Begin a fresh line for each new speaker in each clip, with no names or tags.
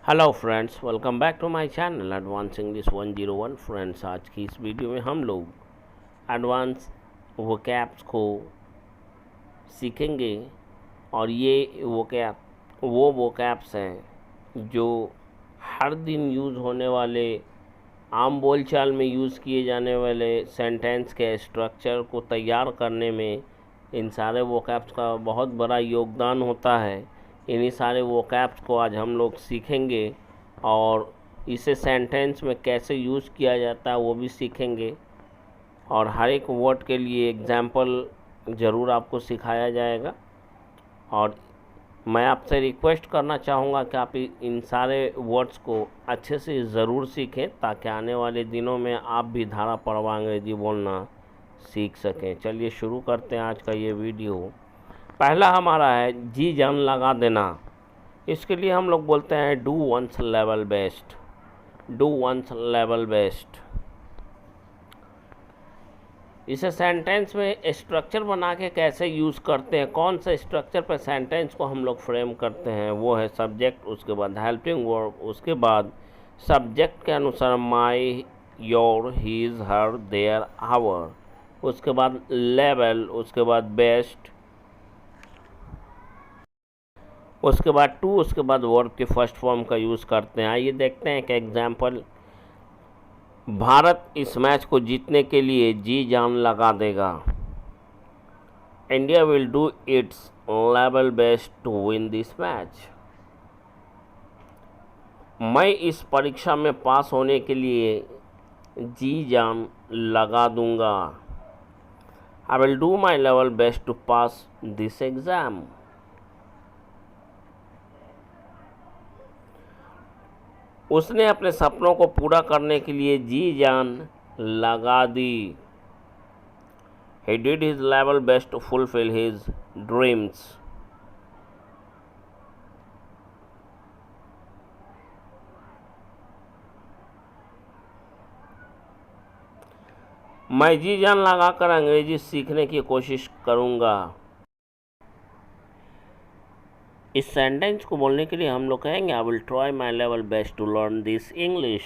Hello friends, welcome back to my channel advance English 101। Friends, आज की इस video में हम लोग एडवांस वोकैब्स को सीखेंगे। और ये वो वोकैब्स हैं जो हर दिन यूज़ होने वाले, आम बोलचाल में यूज़ किए जाने वाले सेंटेंस के स्ट्रक्चर को तैयार करने में इन सारे वोकैब्स का बहुत बड़ा योगदान होता है। इन्हीं सारे वोकैब्स को आज हम लोग सीखेंगे और इसे सेंटेंस में कैसे यूज़ किया जाता है वो भी सीखेंगे। और हर एक वर्ड के लिए एग्जाम्पल ज़रूर आपको सिखाया जाएगा। और मैं आपसे रिक्वेस्ट करना चाहूँगा कि आप इन सारे वर्ड्स को अच्छे से ज़रूर सीखें ताकि आने वाले दिनों में आप भी धारा प्रवाह अंग्रेजी बोलना सीख सकें। चलिए शुरू करते हैं आज का ये वीडियो। पहला हमारा है जी जान लगा देना। इसके लिए हम लोग बोलते हैं do one's level best. Do one's level best. इसे सेंटेंस में स्ट्रक्चर बना के कैसे यूज़ करते हैं, कौन से स्ट्रक्चर पर सेंटेंस को हम लोग फ्रेम करते हैं, वो है सब्जेक्ट, उसके बाद हेल्पिंग वर्ब, उसके बाद सब्जेक्ट के अनुसार my, your, his, her, their, our, उसके बाद लेवल, उसके बाद बेस्ट, उसके बाद टू, उसके बाद वर्ब के फर्स्ट फॉर्म का यूज़ करते हैं। आइए देखते हैं कि एग्जाम्पल। भारत इस मैच को जीतने के लिए जी जान लगा देगा। India will do its level best to win this match. मैं इस परीक्षा में पास होने के लिए जी जान लगा दूंगा। I will do my level best to pass this exam. उसने अपने सपनों को पूरा करने के लिए जी जान लगा दी। He did his level best to fulfill his dreams. मैं जी जान लगाकर अंग्रेजी सीखने की कोशिश करूँगा। इस सेंटेंस को बोलने के लिए हम लोग कहेंगे I will try my level best to learn this English.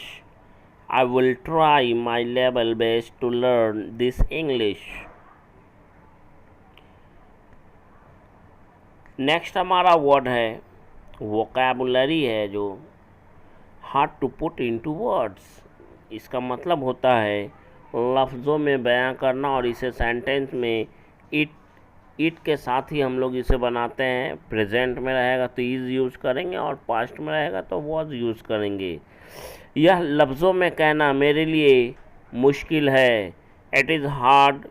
I will try my level best to learn this English. Next हमारा वर्ड है वोकैबुलरी है, जो hard to put into words. इसका मतलब होता है लफ्ज़ों में बयां करना, और इसे सेंटेंस में इट के साथ ही हम लोग इसे बनाते हैं। प्रेजेंट में रहेगा तो इज़ यूज़ करेंगे और पास्ट में रहेगा तो वॉज यूज़ करेंगे। यह लफ्ज़ों में कहना मेरे लिए मुश्किल है। It is hard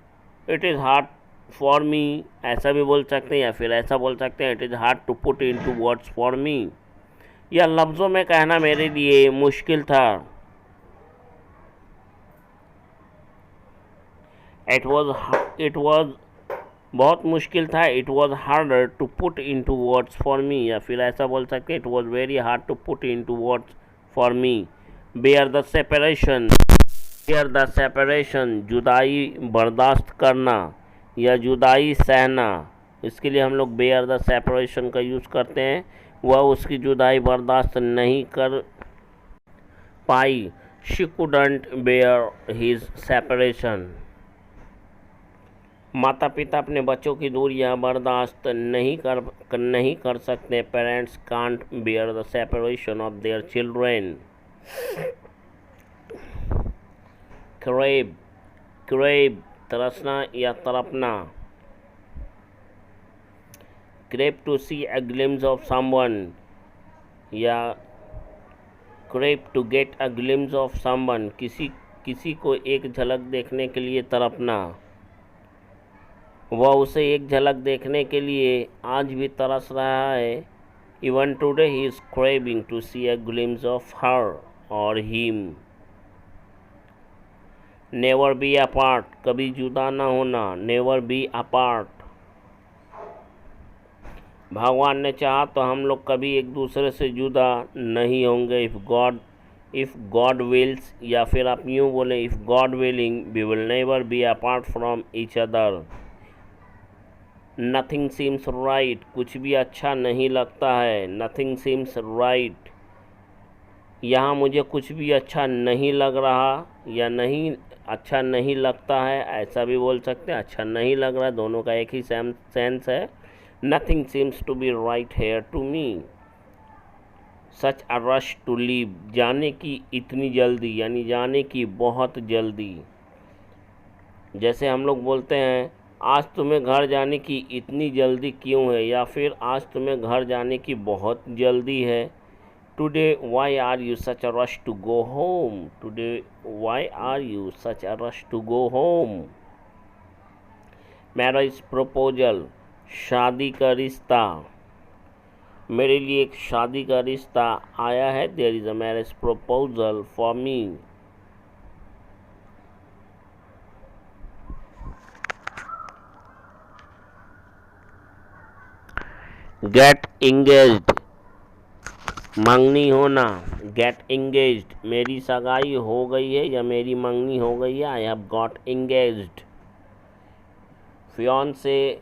for me, ऐसा भी बोल सकते हैं, या फिर ऐसा बोल सकते हैं it is hard to put into words for me. यह लफ्ज़ों में कहना मेरे लिए मुश्किल था। इट वॉज बहुत मुश्किल था। It was harder to put into words for me, या फिर ऐसा बोल सकते हैं it was very hard to put into words for me. Bear the separation, जुदाई बर्दाश्त करना या जुदाई सहना। इसके लिए हम लोग बेयर द सेपरेशन का यूज़ करते हैं। वह उसकी जुदाई बर्दाश्त नहीं कर पाई। She couldn't bear his separation. माता पिता अपने बच्चों की दूरियां बर्दाश्त नहीं कर सकते। Parents can't bear the separation of their children. Crave तरसना या तड़पना। Crave to see a glimpse of someone या crave to get a glimpse of someone, किसी को एक झलक देखने के लिए तड़पना। वह उसे एक झलक देखने के लिए आज भी तरस रहा है। Even today he is craving to see a glimpse of her और हिम। नेवर बी अपार्ट, कभी जुदा न होना। Never be apart. भगवान ने चाहा तो हम लोग कभी एक दूसरे से जुदा नहीं होंगे। इफ़ गॉड विल्स, या फिर आप यूँ बोलें if God willing we will never be apart from each other. Nothing seems right, कुछ भी अच्छा नहीं लगता है। Nothing seems right. यहाँ मुझे कुछ भी अच्छा नहीं लग रहा या नहीं अच्छा नहीं लगता है, ऐसा भी बोल सकते हैं। अच्छा नहीं लग रहा, दोनों का एक ही सेंस है। Nothing seems to be right here to me. Such a rush to leave, जाने की इतनी जल्दी, यानी जाने की बहुत जल्दी। जैसे हम लोग बोलते हैं आज तुम्हें घर जाने की इतनी जल्दी क्यों है, या फिर आज तुम्हें घर जाने की बहुत जल्दी है। Today why are you such a rush to go home, today why are you such a rush to go home. Marriage proposal, शादी का रिश्ता। मेरे लिए एक शादी का रिश्ता आया है। There is a marriage proposal for me. Get engaged, मंगनी होना। गेट इंगेज्ड, मेरी सगाई हो गई है या मेरी मंगनी हो गई है। I have got engaged. Fiance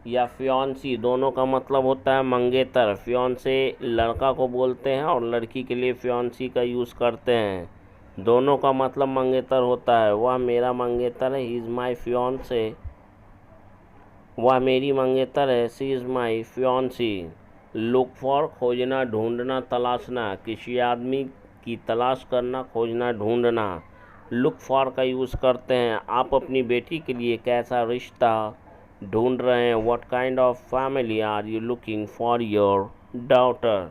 या फियांसी दोनों का मतलब होता है मंगेतर। फियांसे लड़का को बोलते हैं और लड़की के लिए फियांसी का यूज़ करते हैं। दोनों का मतलब मंगेतर होता है। वह मेरा मंगेतर है, ही इज़ माई फियांसे। वह मेरी मंगेतर है, she is my fiancée. Look for, खोजना, ढूंढना, तलाशना। किसी आदमी की तलाश करना, खोजना, ढूंढना। लुक फॉर का यूज़ करते हैं। आप अपनी बेटी के लिए कैसा रिश्ता ढूंढ रहे हैं। What kind of family are you looking for your daughter.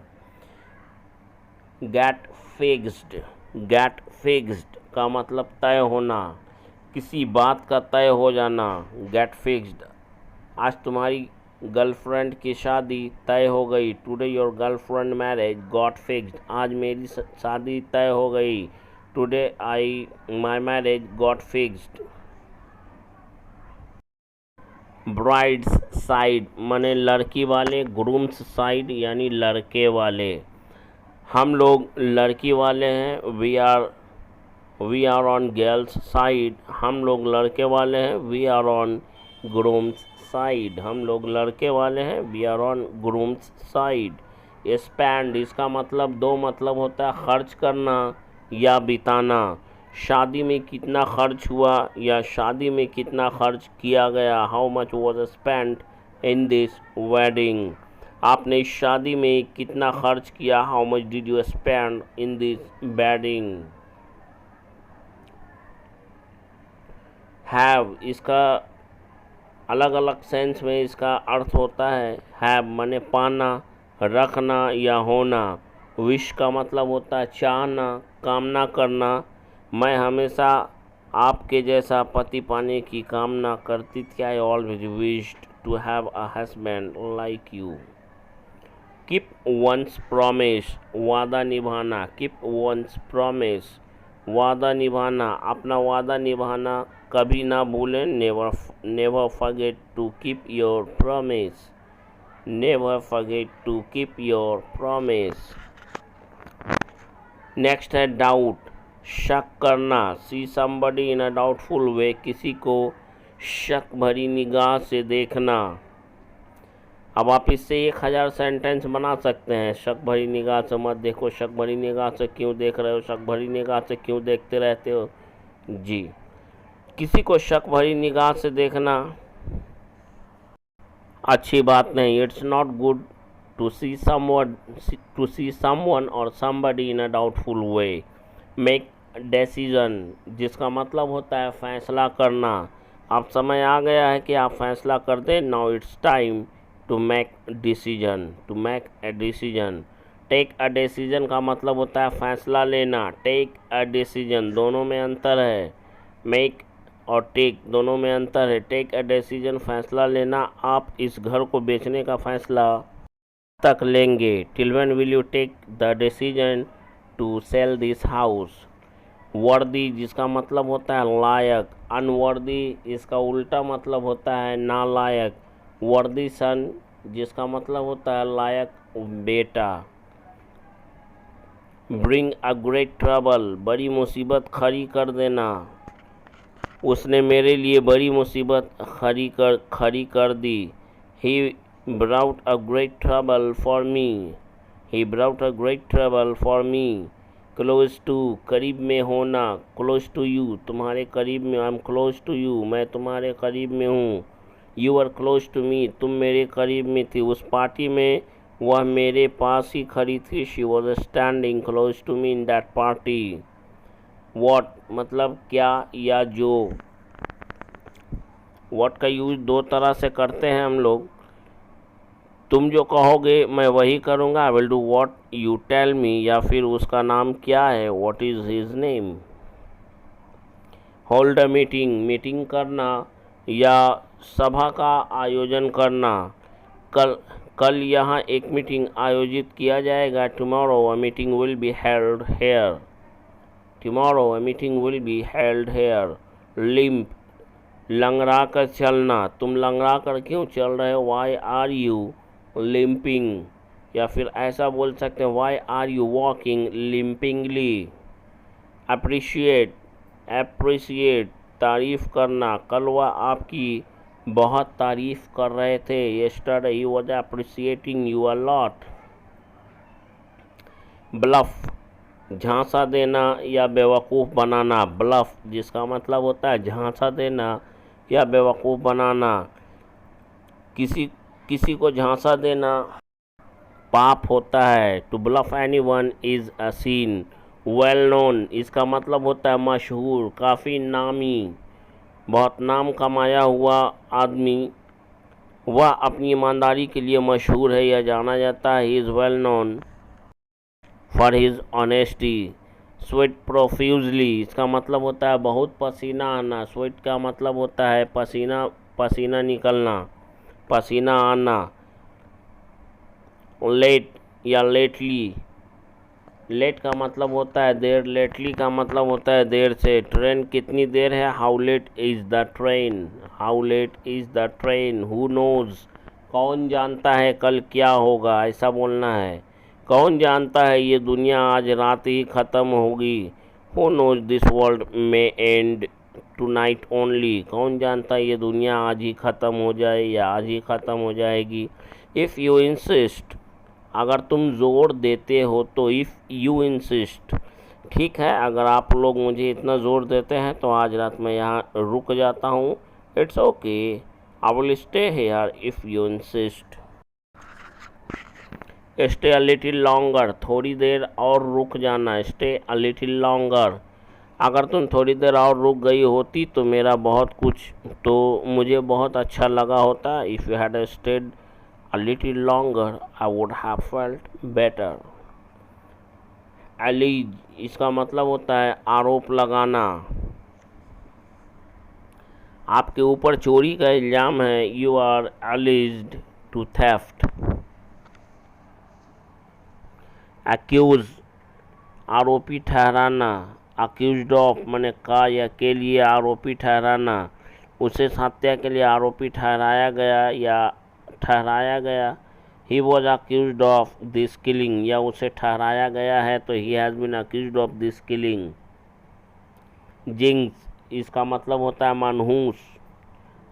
Get fixed, get fixed का मतलब तय होना, किसी बात का तय हो जाना। गेट फिक्स्ड, आज तुम्हारी गर्लफ्रेंड की शादी तय हो गई। Today your girlfriend marriage got fixed, आज मेरी शादी तय हो गई। Today my marriage got fixed. Brides side माने लड़की वाले, ग्रूम्स साइड यानी लड़के वाले। हम लोग लड़की वाले हैं, we are on girl's side. हम लोग लड़के वाले हैं, we are on groom's side. हम लोग लड़के वाले हैं, we are on groom's side. Spend, इसका मतलब दो मतलब होता है, खर्च करना या बिताना। शादी में कितना खर्च हुआ या शादी में कितना खर्च किया गया। How much was spent in this wedding. आपने इस शादी में कितना खर्च किया। How much did you spend in this wedding. Have, इसका अलग अलग सेंस में इसका अर्थ होता है। हैव माने पाना, रखना या होना। विश का मतलब होता है चाहना, कामना करना। मैं हमेशा आपके जैसा पति पाने की कामना करती थी। I always wished to have a husband like you. Keep one's promise, वादा निभाना। कीप वंस प्रॉमिस, वादा निभाना, अपना वादा निभाना कभी ना भूलें। Never forget to keep your promise. Never forget to keep your promise. Next है डाउट, शक करना। सी समबडी इन अ डाउटफुल वे, किसी को शक भरी निगाह से देखना। अब आप इससे 1000 सेंटेंस बना सकते हैं। शक भरी निगाह से मत देखो, शक भरी निगाह से क्यों देख रहे हो, शक भरी निगाह से क्यों देखते रहते हो। जी, किसी को शक भरी निगाह से देखना अच्छी बात नहीं। It's not good to see someone और somebody in a doubtful way. Make decision, जिसका मतलब होता है फैसला करना। अब समय आ गया है कि आप फैसला कर दें। Now it's time to make decision, to make a decision. Take a decision का मतलब होता है फैसला लेना। टेक अ डिसीजन, दोनों में अंतर है। मेक और टेक दोनों में अंतर है। टेक अ डिसीजन फैसला लेना। आप इस घर को बेचने का फैसला तक लेंगे। Till when will you take the decision to sell this house. वर्दी, जिसका मतलब होता है लायक। अनवर्दी, इसका उल्टा मतलब होता है नालायक। वर्दी सन, जिसका मतलब होता है लायक बेटा। ब्रिंग अ ग्रेट ट्रबल, बड़ी मुसीबत खड़ी कर देना। उसने मेरे लिए बड़ी मुसीबत खड़ी कर दी। He brought a great trouble for me. He brought a great trouble for me. Close to करीब में होना, क्लोज टू यू तुम्हारे करीब में, I am close to you मैं तुम्हारे करीब में हूँ, you are close to me तुम मेरे करीब में थी, उस पार्टी में वह मेरे पास ही खड़ी थी, she was standing close to me in that party. What मतलब क्या या जो। वॉट का यूज दो तरह से करते हैं हम लोग, तुम जो कहोगे मैं वही करूँगा, I will do what you tell me, या फिर उसका नाम क्या है, what is his name. Hold a meeting meeting करना या सभा का आयोजन करना, कल यहाँ एक मीटिंग आयोजित किया जाएगा, tomorrow a meeting will be held here, tomorrow a meeting will be held here. Limp लंगड़ा कर चलना, तुम लंगड़ा कर क्यों चल रहे हो, वाई आर यू लिम्पिंग, या फिर ऐसा बोल सकते हैं why are you walking limpingly. Appreciate appreciate तारीफ़ करना, कल वह आपकी बहुत तारीफ़ कर रहे थे, yesterday he was appreciating you a lot. Bluff झांसा देना या बेवकूफ़ बनाना, ब्लफ जिसका मतलब होता है झांसा देना या बेवकूफ़ बनाना, किसी को झांसा देना पाप होता है। To bluff anyone is a sin. Well known इसका मतलब होता है मशहूर, काफ़ी नामी, बहुत नाम कमाया हुआ आदमी, वह अपनी ईमानदारी के लिए मशहूर है या जाना जाता है, he is well known for his honesty. Sweat profusely इसका मतलब होता है बहुत पसीना आना, स्वेट का मतलब होता है पसीना निकलना, पसीना आना। लेट या लेटली, लेट का मतलब होता है देर, लेटली का मतलब होता है देर से। ट्रेन कितनी देर है, how late is the train, how late is the train. Who knows कौन जानता है कल क्या होगा, ऐसा बोलना है। कौन जानता है ये दुनिया आज रात ही ख़त्म होगी, हु नोज़ दिस वर्ल्ड में एंड टुनाइट ओनली, कौन जानता है ये दुनिया आज ही ख़त्म हो जाए या आज ही ख़त्म हो जाएगी। इफ़ यू इंसिस्ट अगर तुम ज़ोर देते हो तो, इफ़ यू इंसिस्ट ठीक है, अगर आप लोग मुझे इतना ज़ोर देते हैं तो आज रात मैं यहाँ रुक जाता हूँ, it's okay I will stay here if you insist. Stay a little longer थोड़ी देर और रुक जाना, स्टे अ लिटिल लॉन्गर, अगर तुम थोड़ी देर और रुक गई होती तो मेरा बहुत कुछ तो मुझे बहुत अच्छा लगा होता, if you had state a little longer I would have felt better। allege इसका मतलब होता है आरोप लगाना, आपके ऊपर चोरी का इल्ज़ाम है, you are alleged to theft। accuse आरोपी ठहराना, accused of माने का या के लिए आरोपी ठहराना, उसे हत्या के लिए आरोपी ठहराया गया या ठहराया गया, he was accused of this killing या उसे ठहराया गया है तो he has been accused of this killing. Jinx इसका मतलब होता है मनहूस,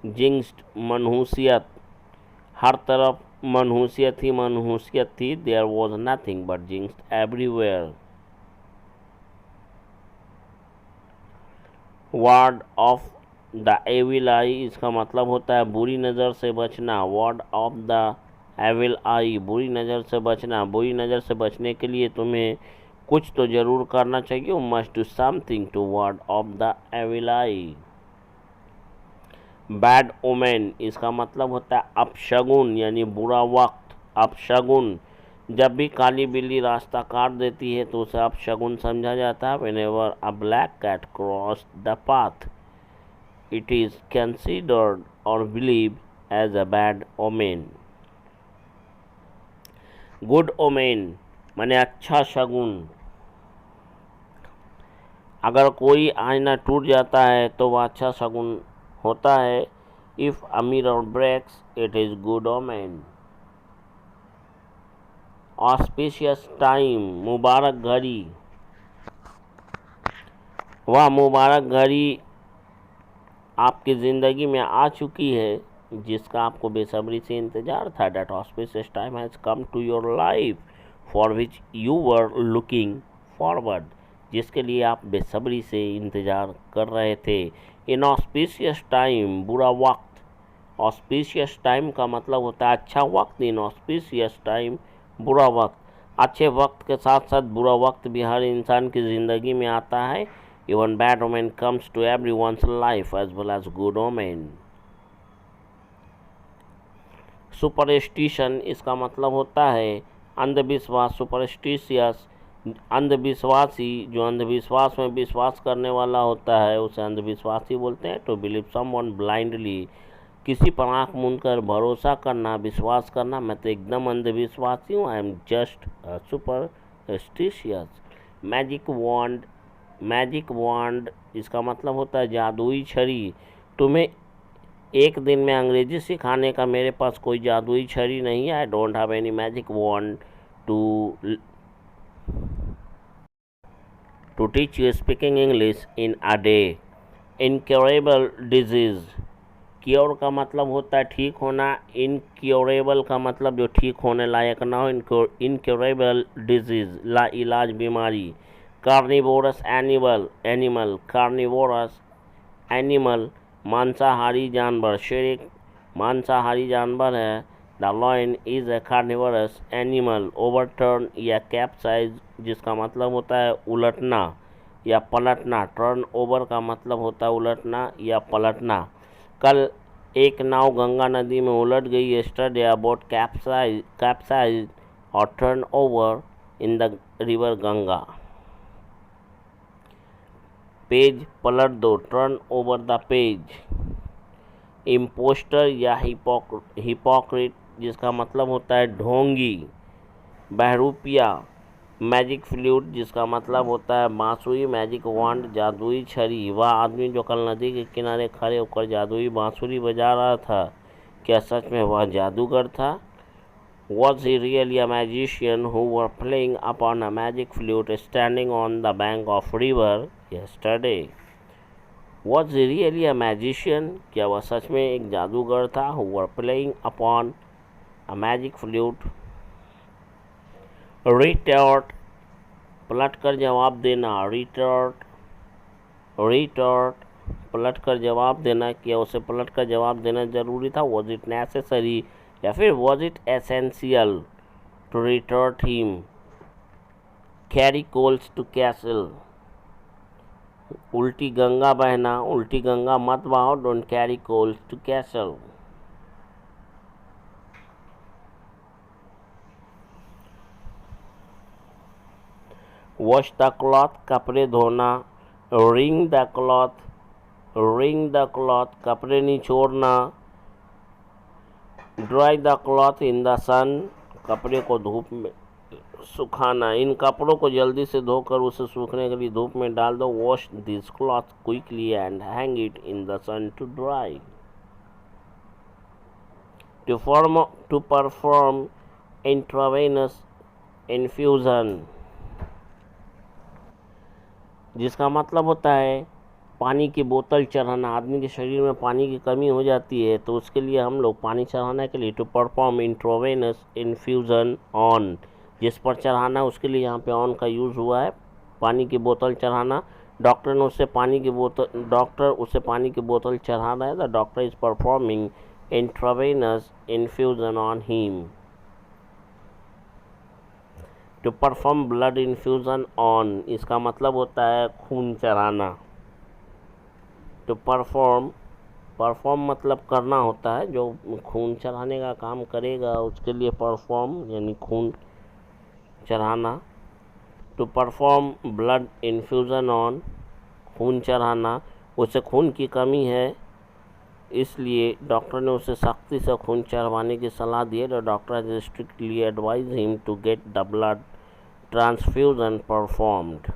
जिंक्स्ड मनहूसियत, हर तरफ मनहूसियत थी, there was nothing but jinxed everywhere. Ward off the evil eye इसका मतलब होता है बुरी नज़र से बचना, ward off the evil eye बुरी नज़र से बचना, बुरी नज़र से बचने के लिए तुम्हें कुछ तो ज़रूर करना चाहिए, you must do something to ward off the evil eye. Bad omen इसका मतलब होता है अपशगुन यानी बुरा वक्त, अपशगुन, जब भी काली बिल्ली रास्ता काट देती है तो उसे अपशगुन समझा जाता है। Whenever a black cat cross the path it is considered और believe as a bad omen. Good omen माने अच्छा शगुन, अगर कोई आईना टूट जाता है तो वह अच्छा शगुन होता है। If a mirror breaks it is good omen. Auspicious time मुबारक घड़ी, वह मुबारक घड़ी आपकी ज़िंदगी में आ चुकी है जिसका आपको बेसब्री से इंतज़ार था। That auspicious time has come to your life for which you were looking forward, जिसके लिए आप बेसब्री से इंतज़ार कर रहे थे। इनऑस्पिशियस टाइम, बुरा वक्त। ऑस्पिशियस टाइम का मतलब होता है अच्छा वक्त, इनऑस्पिशियस टाइम बुरा वक्त। अच्छे वक्त के साथ साथ बुरा वक्त भी हर इंसान की ज़िंदगी में आता है। Even bad omen comes to everyone's life as well as good omen. Superstition, इसका मतलब होता है अंधविश्वास। सुपरस्टिशियस, अंधविश्वासी, जो अंधविश्वास में विश्वास करने वाला होता है उसे अंधविश्वासी बोलते हैं। टू बिलीव समवन ब्लाइंडली, किसी पर आँख मूंद कर भरोसा करना, विश्वास करना। मैं तो एकदम अंधविश्वासी हूँ, I am just superstitious. Magic wand, magic wand इसका मतलब होता है जादुई छड़ी। तुम्हें एक दिन में अंग्रेजी सिखाने का मेरे पास कोई जादुई छड़ी नहीं है। I don't have any magic wand to teach you speaking English in a day. Incurable disease, cure का मतलब होता है ठीक होना, इनक्योरेबल का मतलब जो ठीक होने लायक ना हो। इनक्योरेबल डिजीज़, ला इलाज बीमारी। Carnivorous animal, animal carnivorous animal मांसाहारी जानवर। शेर एक मांसाहारी जानवर है। The lion is a carnivorous animal. Overturn या कैप्साइज, जिसका मतलब होता है उलटना या पलटना। टर्न ओवर का मतलब होता है उलटना या पलटना। कल एक नाव गंगा नदी में उलट गई। यस्टरडे अ बोट कैप्साइज और turn over in the river Ganga. पेज पलट दो, turn over the page. Impostor या हिपोक्रेट, जिसका मतलब होता है ढोंगी। बहरूपिया, मैजिक फ्लूट, जिसका मतलब होता है बांसुरी। मैजिक वॉन्ड, जादुई छड़ी। वह आदमी जो कल नदी के किनारे खड़े होकर जादुई बांसुरी बजा रहा था, क्या सच में वह जादूगर था? Was he really a magician who were playing upon a magic flute standing on the bank of river yesterday? Was he really a magician? क्या वह सच में एक जादूगर था? Who were playing upon a magic flute? Retort, पलट कर जवाब देना। रिटॉर्ट पलट कर जवाब देना। क्या उसे पलट कर जवाब देना जरूरी था? Was it necessary या फिर was it essential to retort him? Carry coals to castle, उल्टी गंगा बहना, उल्टी गंगा मत बहाओ। Don't carry coals to castle. Wash the cloth, कपड़े धोना। Wring the cloth, कपड़े निचोड़ना। Dry the cloth in the sun, कपड़े को धूप में सुखाना। इन कपड़ों को जल्दी से धोकर उसे सूखने के लिए धूप में डाल दो। Wash this cloth quickly and hang it in the sun to dry. To perform intravenous infusion, जिसका मतलब होता है पानी की बोतल चढ़ाना। आदमी के शरीर में पानी की कमी हो जाती है तो उसके लिए हम लोग पानी चढ़ाने के लिए to perform intravenous infusion on, जिस पर चढ़ाना उसके लिए यहाँ पे ऑन का यूज़ हुआ है। पानी की बोतल चढ़ाना। डॉक्टर उसे पानी की बोतल चढ़ा रहा है। The doctor is performing intravenous infusion on him. To perform blood infusion on, इसका मतलब होता है खून चढ़ाना। टू परफॉर्म मतलब करना होता है, जो खून चढ़ाने का काम करेगा उसके लिए परफॉर्म यानी खून चढ़ाना। To perform blood infusion on, खून चढ़ाना। उसे खून की कमी है इसलिए डॉक्टर ने उसे सख्ती से खून चढ़वाने की सलाह दी है। The doctor has strictly advise him to get the blood transfusion performed.